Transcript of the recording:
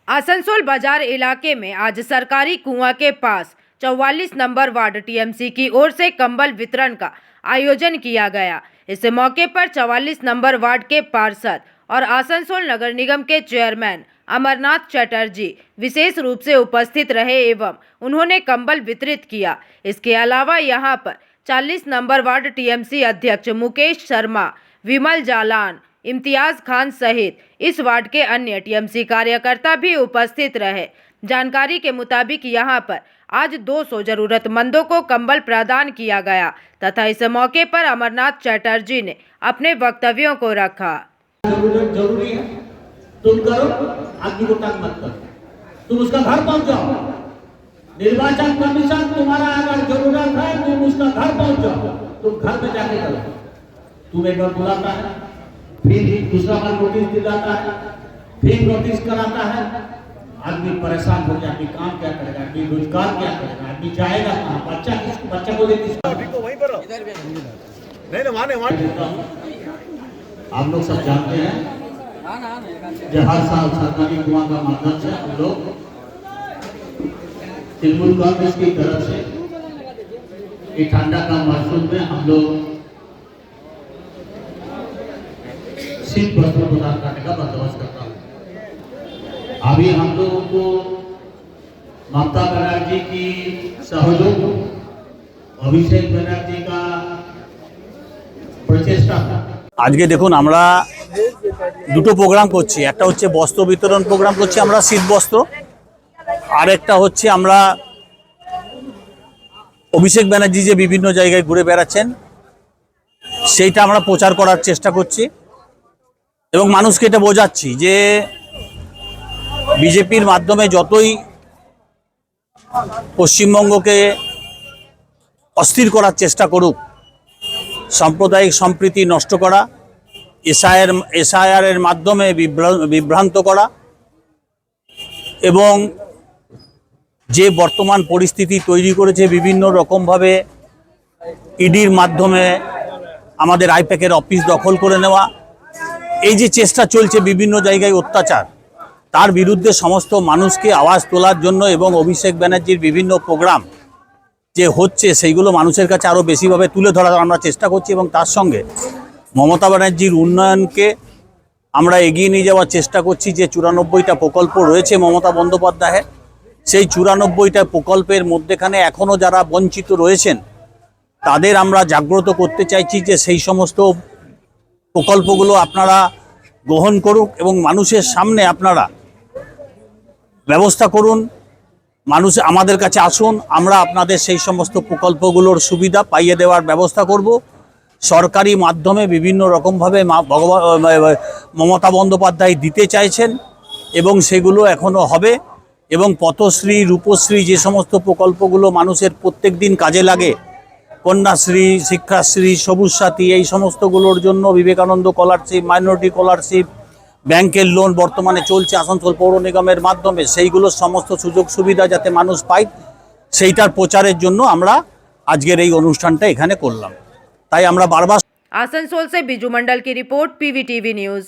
आसनसोल बाजार इलाके में आज सरकारी कुआं के पास 44 नंबर वार्ड टीएमसी की ओर से कंबल वितरण का आयोजन किया गया। इस मौके पर 44 नंबर वार्ड के पार्षद और आसनसोल नगर निगम के चेयरमैन अमरनाथ चटर्जी विशेष रूप से उपस्थित रहे एवं उन्होंने कंबल वितरित किया। इसके अलावा यहां पर 40 नंबर वार्ड टीएमसी अध्यक्ष मुकेश शर्मा, विमल जालान, इम्तियाज खान सहित इस वार्ड के अन्य टीएमसी कार्यकर्ता भी उपस्थित रहे। जानकारी के मुताबिक यहां पर आज 200 जरूरतमंदों को कंबल प्रदान किया गया तथा इस मौके पर अमरनाथ चटर्जी ने अपने वक्तव्यों को रखा। जरूरी है, तुम करो, आदमी को तंग मत करो, तुम उसका घर पहुंच जाओ। निर्वाचन कमीशन तुम्हारा अगर जरूरत है तुम उसका घर पहुंच जाओ, तुम घर में जाके करो। तुम एक बार बुलाता है, फिर दूसरा बार नोटिस दिलाता है, फिर नोटिस कराता है, आदमी परेशान हो जाए। आदमी काम क्या करेगा, आदमी रोजगार क्या करेगा, आदमी जाएगा कहाँ, बच्चा को देती आप लोग सब जानते हैं कि हर साल सरकारी कुआं का माध्यम से हम लोग तृणमूल कांग्रेस की तरफ से ठंडा का मौसम में हम लोग शीत वस्त्र प्रदान करने का बंदोबस्त करता हूँ। अभी हम लोगों को ममता बनर्जी की सहयोग, अभिषेक बनर्जी का प्रचेष्टा था। আজকে দেখুন আমরা দুটো প্রোগ্রাম করছি। একটা হচ্ছে বস্ত্র বিতরণ প্রোগ্রাম করছি আমরা, শীত বস্ত্র, আর একটা হচ্ছে আমরা অভিষেক ব্যানার্জি যে বিভিন্ন জায়গায় ঘুরে বেড়াচ্ছেন সেইটা আমরা প্রচার করার চেষ্টা করছি এবং মানুষকে এটা বোঝাচ্ছি যে বিজেপির মাধ্যমে যতই পশ্চিমবঙ্গকে অস্থির করার চেষ্টা করুক, সাম্প্রদায়িক সম্প্রীতি নষ্ট করা, এসআইআর এর মাধ্যমে বিভ্রান্ত করা এবং যে বর্তমান পরিস্থিতি তৈরি করেছে বিভিন্ন রকমভাবে ইডির মাধ্যমে আমাদের আইপ্যাকের অফিস দখল করে নেওয়া, এই যে চেষ্টা চলছে বিভিন্ন জায়গায় অত্যাচার, তার বিরুদ্ধে সমস্ত মানুষকে আওয়াজ তোলার জন্য এবং অভিষেক ব্যানার্জির বিভিন্ন প্রোগ্রাম যে হচ্ছে সেইগুলো মানুষের কাছে আরও বেশিভাবে তুলে ধরার আমরা চেষ্টা করছি এবং তার সঙ্গে মমতা ব্যানার্জির উন্নয়নকে আমরা এগিয়ে নিয়ে যাওয়ার চেষ্টা করছি। যে 94টা প্রকল্প রয়েছে মমতা বন্দ্যোপাধ্যায়ের, সেই 94টা প্রকল্পের মধ্যেখানে এখনও যারা বঞ্চিত রয়েছেন তাদের আমরা জাগ্রত করতে চাইছি যে সেই সমস্ত প্রকল্পগুলো আপনারা গ্রহণ করুক এবং মানুষের সামনে আপনারা ব্যবস্থা করুন। মানুষ আমাদের কাছে আসুন, আমরা আপনাদের সেই সমস্ত প্রকল্পগুলোর সুবিধা পাইয়ে দেওয়ার ব্যবস্থা করব। সরকারি মাধ্যমে বিভিন্ন রকমভাবে মমতা বন্দ্যোপাধ্যায় দিতে চাইছেন এবং সেগুলো এখনও হবে এবং পথশ্রী, রূপশ্রী যে সমস্ত প্রকল্পগুলো মানুষের প্রত্যেক দিন কাজে লাগে, কন্যাশ্রী, শিক্ষাশ্রী, সবুজ সাথী, এই সমস্তগুলোর জন্য বিবেকানন্দ স্কলারশিপ, মাইনরিটি স্কলারশিপ, ব্যাংকের লোন বর্তমানে চলছে আসানসোল পৌর নিগমের মাধ্যমে, সেইগুলোর সমস্ত সুযোগ সুবিধা যাতে মানুষ পায় সেইটার প্রচারের জন্য আমরা আজকের এই অনুষ্ঠানটা এখানে করলাম। তাই আমরা বারবার। आसनसोल से बिजू मंडल की रिपोर्ट, पीवीटीवी न्यूज़।